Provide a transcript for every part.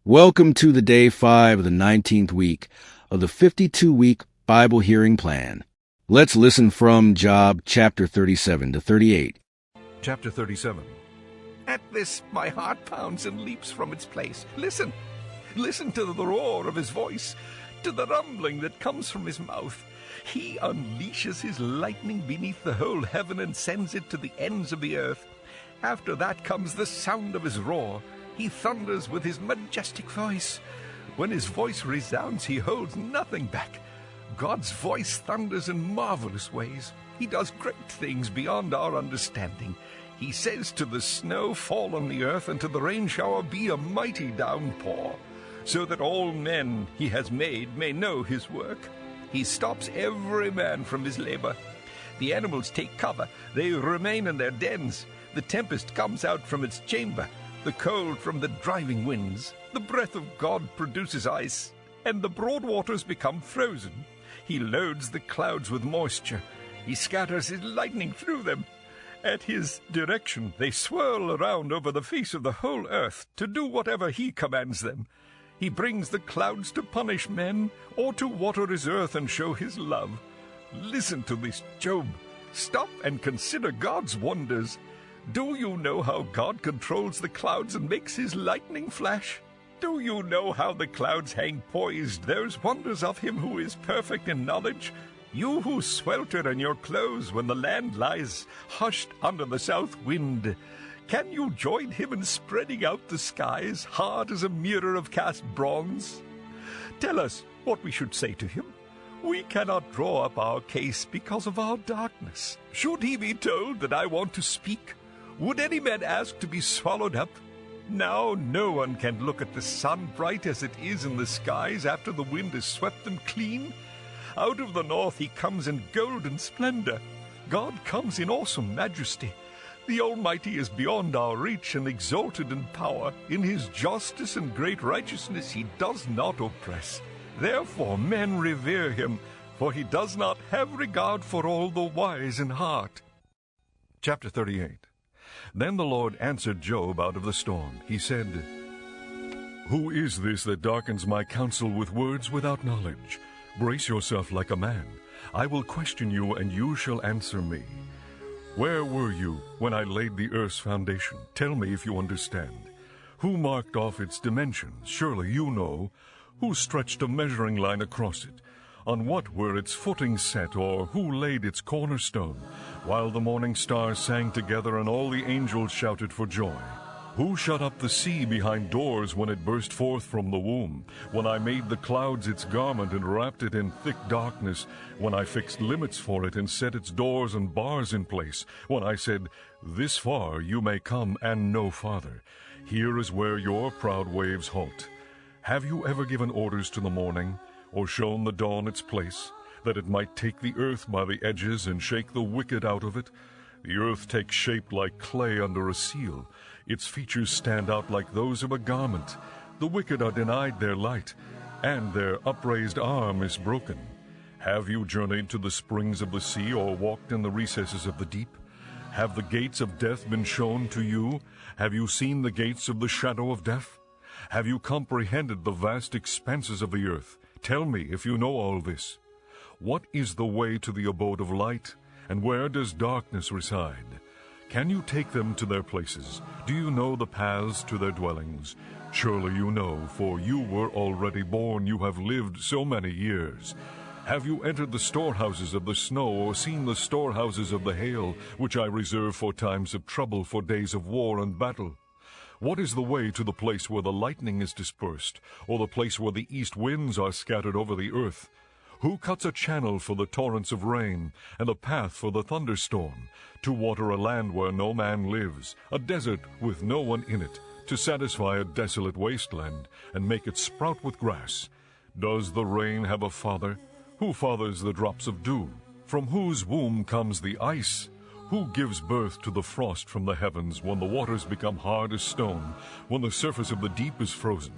Welcome to the day 5 of the 19th week of the 52-week Bible hearing plan. Let's listen from Job chapter 37 to 38. Chapter 37. At this my heart pounds and leaps from its place. Listen to the roar of his voice, to the rumbling that comes from his mouth. He unleashes his lightning beneath the whole heaven and sends it to the ends of the earth. After that comes the sound of his roar. He thunders with his majestic voice. When his voice resounds, he holds nothing back. God's voice thunders in marvelous ways. He does great things beyond our understanding. He says to the snow, "Fall on the earth," and to the rain shower, "Be a mighty downpour," so that all men he has made may know his work. He stops every man from his labor. The animals take cover. They remain in their dens. The tempest comes out from its chamber, the cold from the driving winds. The breath of God produces ice, and the broad waters become frozen. He loads the clouds with moisture. He scatters his lightning through them. At his direction they swirl around over the face of the whole earth to do whatever he commands them. He brings the clouds to punish men, or to water his earth and show his love. Listen to this, Job. Stop and consider God's wonders. Do you know how God controls the clouds and makes his lightning flash? Do you know how the clouds hang poised, those wonders of him who is perfect in knowledge? You who swelter in your clothes when the land lies hushed under the south wind, can you join him in spreading out the skies, hard as a mirror of cast bronze? Tell us what we should say to him. We cannot draw up our case because of our darkness. Should he be told that I want to speak? Would any man ask to be swallowed up? Now no one can look at the sun bright as it is in the skies after the wind has swept them clean. Out of the north he comes in golden splendor. God comes in awesome majesty. The Almighty is beyond our reach and exalted in power. In his justice and great righteousness he does not oppress. Therefore men revere him, for he does not have regard for all the wise in heart. Chapter 38. Then the Lord answered Job out of the storm. He said, "Who is this that darkens my counsel with words without knowledge? Brace yourself like a man. I will question you, and you shall answer me. Where were you when I laid the earth's foundation? Tell me if you understand. Who marked off its dimensions? Surely you know. Who stretched a measuring line across it? On what were its footings set, or who laid its cornerstone? While the morning stars sang together and all the angels shouted for joy. Who shut up the sea behind doors when it burst forth from the womb? When I made the clouds its garment and wrapped it in thick darkness? When I fixed limits for it and set its doors and bars in place? When I said, 'This far you may come and no farther'? Here is where your proud waves halt. Have you ever given orders to the morning, or shown the dawn its place, that it might take the earth by the edges and shake the wicked out of it? The earth takes shape like clay under a seal. Its features stand out like those of a garment. The wicked are denied their light, and their upraised arm is broken. Have you journeyed to the springs of the sea, or walked in the recesses of the deep? Have the gates of death been shown to you? Have you seen the gates of the shadow of death? Have you comprehended the vast expanses of the earth? Tell me if you know all this. What is the way to the abode of light, and where does darkness reside? Can you take them to their places? Do you know the paths to their dwellings? Surely you know, for you were already born, you have lived so many years. Have you entered the storehouses of the snow, or seen the storehouses of the hail, which I reserve for times of trouble, for days of war and battle? What is the way to the place where the lightning is dispersed, or the place where the east winds are scattered over the earth? Who cuts a channel for the torrents of rain, and a path for the thunderstorm, to water a land where no man lives, a desert with no one in it, to satisfy a desolate wasteland, and make it sprout with grass? Does the rain have a father? Who fathers the drops of dew? From whose womb comes the ice? Who gives birth to the frost from the heavens, when the waters become hard as stone, when the surface of the deep is frozen?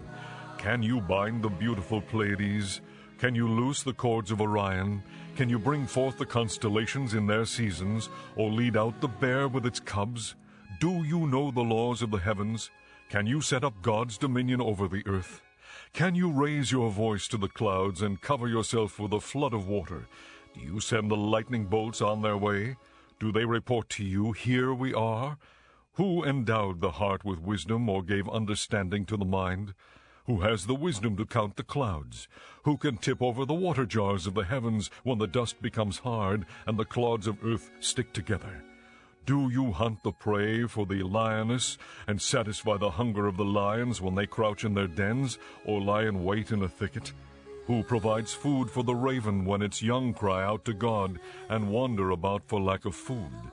Can you bind the beautiful Pleiades? Can you loose the cords of Orion? Can you bring forth the constellations in their seasons, or lead out the bear with its cubs? Do you know the laws of the heavens? Can you set up God's dominion over the earth? Can you raise your voice to the clouds and cover yourself with a flood of water? Do you send the lightning bolts on their way? Do they report to you, 'Here we are'? Who endowed the heart with wisdom, or gave understanding to the mind? Who has the wisdom to count the clouds? Who can tip over the water jars of the heavens when the dust becomes hard and the clods of earth stick together? Do you hunt the prey for the lioness and satisfy the hunger of the lions when they crouch in their dens or lie in wait in a thicket? Who provides food for the raven when its young cry out to God and wander about for lack of food?